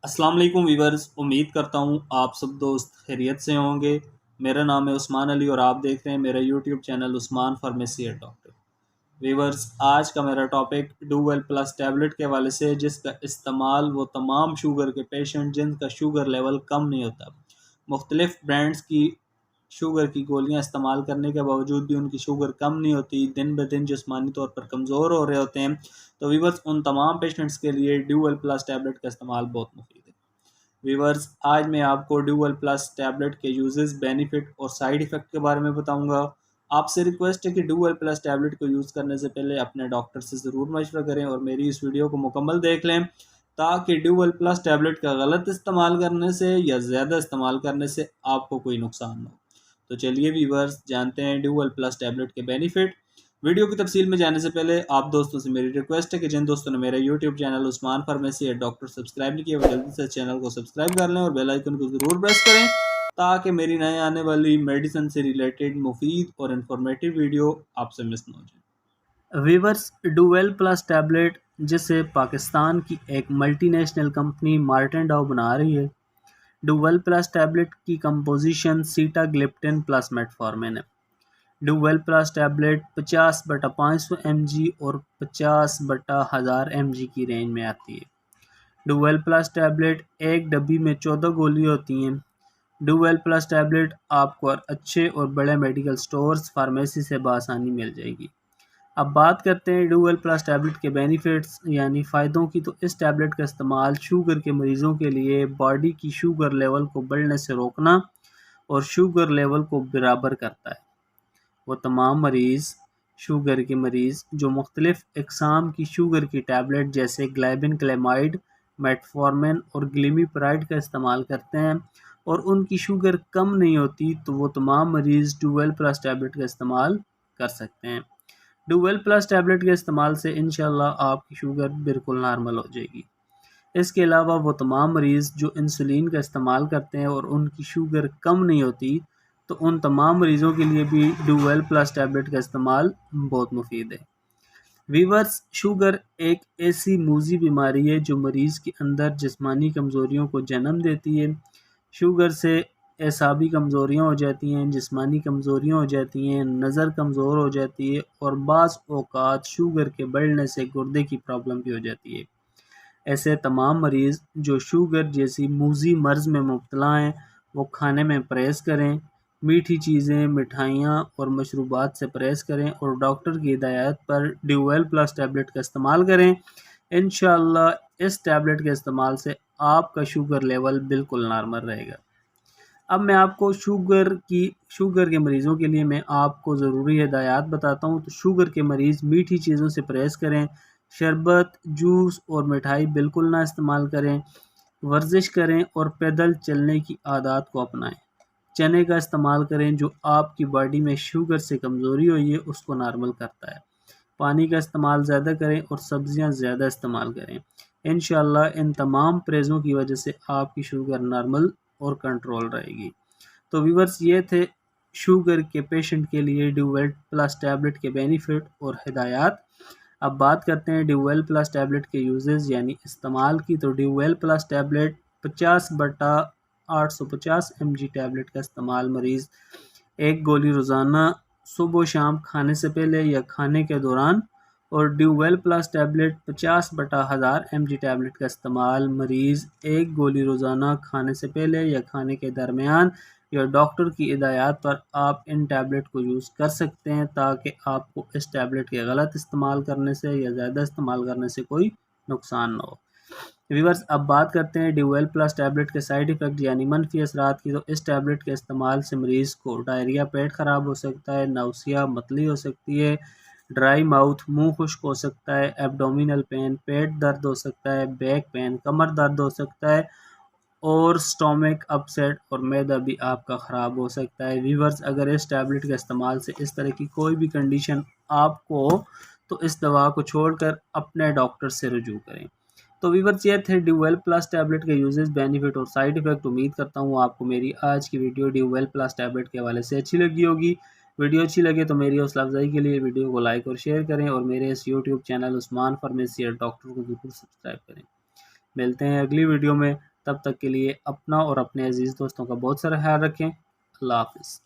अस्सलाम वालेकुम वीवर्स। उम्मीद करता हूँ आप सब दोस्त खैरियत से होंगे। मेरा नाम है उस्मान अली और आप देख रहे हैं मेरा YouTube channel Usman pharmacy and doctor. Viewers, आज का मेरा topic do well plus tablet के हवाले से है, जिसका इस्तेमाल वो तमाम शुगर के पेशेंट जिनका शुगर लेवल कम नहीं होता, मुख्तलिफ ब्रांड्स की शुगर की गोलियां इस्तेमाल करने के बावजूद भी उनकी शुगर कम नहीं होती, दिन ब दिन जिस्मानी तौर पर कमज़ोर हो रहे होते हैं। तो वीवर्स, उन तमाम पेशेंट्स के लिए डू वेल प्लस टैबलेट का इस्तेमाल बहुत मुफीद है। वीवर्स, आज मैं आपको डू वेल प्लस टैबलेट के यूजेस, बेनिफिट और साइड इफ़ेक्ट के बारे में बताऊंगा। आपसे रिक्वेस्ट है कि डू वेल प्लस टैबलेट को यूज़ करने से पहले अपने डॉक्टर से ज़रूर मशवरा करें और मेरी इस वीडियो को मुकम्मल देख लें, ताकि डू वेल प्लस टैबलेट का गलत इस्तेमाल करने से या ज़्यादा इस्तेमाल करने से आपको कोई नुकसान ना हो। तो चलिए वीवर्स, जानते हैं डू वेल प्लस टैबलेट के बेनिफिट। वीडियो की तफसील में जाने से पहले आप दोस्तों से मेरी रिक्वेस्ट है कि जिन दोस्तों ने मेरा YouTube channel Usman pharmacy and doctor subscribe नहीं किया, वो जल्दी से चैनल को सब्सक्राइब कर लें और बेल आइकन को ज़रूर प्रेस करें, ताकि मेरी नए आने वाली मेडिसिन से रिलेटेड मुफीद और इन्फॉर्मेटिव वीडियो आपसे मिस ना हो जाए। Viewers, do well plus tablet जिसे पाकिस्तान की एक मल्टीनेशनल कंपनी मार्टेन डाउ बना रही है, डू वेल प्लस टैबलेट की कंपोजिशन सीटाग्लिप्टिन प्लस मेटफॉर्मिन है। Do well plus tablet 50/500 mg और 50/1000 mg की रेंज में आती है। डू वेल प्लस टैबलेट एक डब्बी में 14 गोली होती हैं। डू वेल प्लस टैबलेट आपको अच्छे और बड़े मेडिकल स्टोर्स फार्मेसी से बआसानी मिल जाएगी। अब बात करते हैं डू वेल प्लस टैबलेट के बेनिफिट्स यानी फ़ायदों की। तो इस टैबलेट का इस्तेमाल शुगर के मरीज़ों के लिए बॉडी की शुगर लेवल को बढ़ने से रोकना और शुगर लेवल को बराबर करता है। वो तमाम शुगर के मरीज़ जो मुख्तलिफ अक़साम की शुगर की टैबलेट जैसे ग्लाइबिन-क्लेमाइड, मेटफॉर्मिन और ग्लिमिप्राइड का इस्तेमाल करते हैं और उनकी शुगर कम नहीं होती, तो वो तमाम मरीज़ डू वेल प्लस टैबलेट का इस्तेमाल कर सकते हैं। डू वेल प्लस टैबलेट के इस्तेमाल से इंशाल्लाह आपकी शुगर बिल्कुल नॉर्मल हो जाएगी। इसके अलावा वो तमाम मरीज़ जो इंसुलिन का इस्तेमाल करते हैं और उनकी शुगर कम नहीं होती, तो उन तमाम मरीज़ों के लिए भी डू वेल प्लस टैबलेट का इस्तेमाल बहुत मुफीद है। वीवर्स, शुगर एक ऐसी मूज़ी बीमारी है जो मरीज़ के अंदर जिस्मानी कमज़ोरियों को जन्म देती है। शुगर से एसाबी कमज़ोरियाँ हो जाती हैं, जिस्मानी कमज़ोरियाँ हो जाती हैं, नज़र कमज़ोर हो जाती है और बाज़ औक़ात शुगर के बढ़ने से गुर्दे की प्रॉब्लम भी हो जाती है। ऐसे तमाम मरीज़ जो शुगर जैसी मूज़ी मर्ज़ में मुब्तला हैं, वो खाने में परहेज़ करें, मीठी चीज़ें, मिठाइयाँ और मशरूबात से परहेज़ करें और डॉक्टर की हिदायत पर डू वेल प्लस टैबलेट का इस्तेमाल करें। इंशाअल्लाह इस टैबलेट के इस्तेमाल से आपका शुगर लेवल बिल्कुल नॉर्मल रहेगा। अब मैं आपको शुगर के मरीज़ों के लिए मैं आपको ज़रूरी हिदायत बताता हूँ। तो शुगर के मरीज़ मीठी चीज़ों से परहेज़ करें, शरबत, जूस और मिठाई बिल्कुल ना इस्तेमाल करें, वर्जिश करें और पैदल चलने की आदत को अपनाएं। चने का इस्तेमाल करें जो आपकी बॉडी में शुगर से कमज़ोरी हुई है उसको नॉर्मल करता है। पानी का इस्तेमाल ज़्यादा करें और सब्ज़ियाँ ज़्यादा इस्तेमाल करें। इंशाअल्लाह इन तमाम परहेज़ों की वजह से आपकी शुगर नॉर्मल और कंट्रोल रहेगी। तो व्यूअर्स, ये थे शुगर के पेशेंट के लिए डू वेल प्लस टैबलेट के बेनिफिट और हिदायत। अब बात करते हैं डू वेल प्लस टैबलेट के यूजेस यानी इस्तेमाल की। तो do well plus tablet 50/850 mg tablet का इस्तेमाल मरीज़ एक गोली रोज़ाना सुबह शाम खाने से पहले या खाने के दौरान, और do well plus tablet 50/1000 mg tablet का इस्तेमाल मरीज़ एक गोली रोज़ाना खाने से पहले या खाने के दरमियान या डॉक्टर की हिदायत पर आप इन टैबलेट को यूज़ कर सकते हैं, ताकि आपको इस टैबलेट के गलत इस्तेमाल करने से या ज़्यादा इस्तेमाल करने से कोई नुकसान ना हो। व्यूअर्स, अब बात करते हैं डू वेल प्लस टैबलेट के साइड इफ़ेक्ट यानी मनफी असरात की। तो इस टैबलेट के इस्तेमाल से मरीज़ को डायरिया, पेट ख़राब हो सकता है, नाउसिया, मतली हो सकती है, ड्राई माउथ, मुंह खुश्क हो सकता है, एब्डोमिनल पेन, पेट दर्द हो सकता है, बैक पेन, कमर दर्द हो सकता है और स्टोमक अपसेट और मैदा भी आपका ख़राब हो सकता है। व्यूअर्स, अगर इस टैबलेट के इस्तेमाल से इस तरह की कोई भी कंडीशन आपको हो, तो इस दवा को छोड़कर अपने डॉक्टर से रुजू करें। तो व्यूअर्स, ये थे डू वेल प्लस टैबलेट के यूजेस, बेनिफिट और साइड इफ़ेक्ट। उम्मीद करता हूँ आपको मेरी आज की video do well plus tablet के हवाले से अच्छी लगी होगी। वीडियो अच्छी लगे तो मेरी हौसला अफजाई के लिए वीडियो को लाइक और शेयर करें और मेरे इस YouTube channel Usman pharmacy and doctor को ज़रूर सब्सक्राइब करें। मिलते हैं अगली वीडियो में तब तक के लिए अपना और अपने अजीज़ दोस्तों का बहुत सारा ख्याल रखें। अल्लाह हाफ़िज़।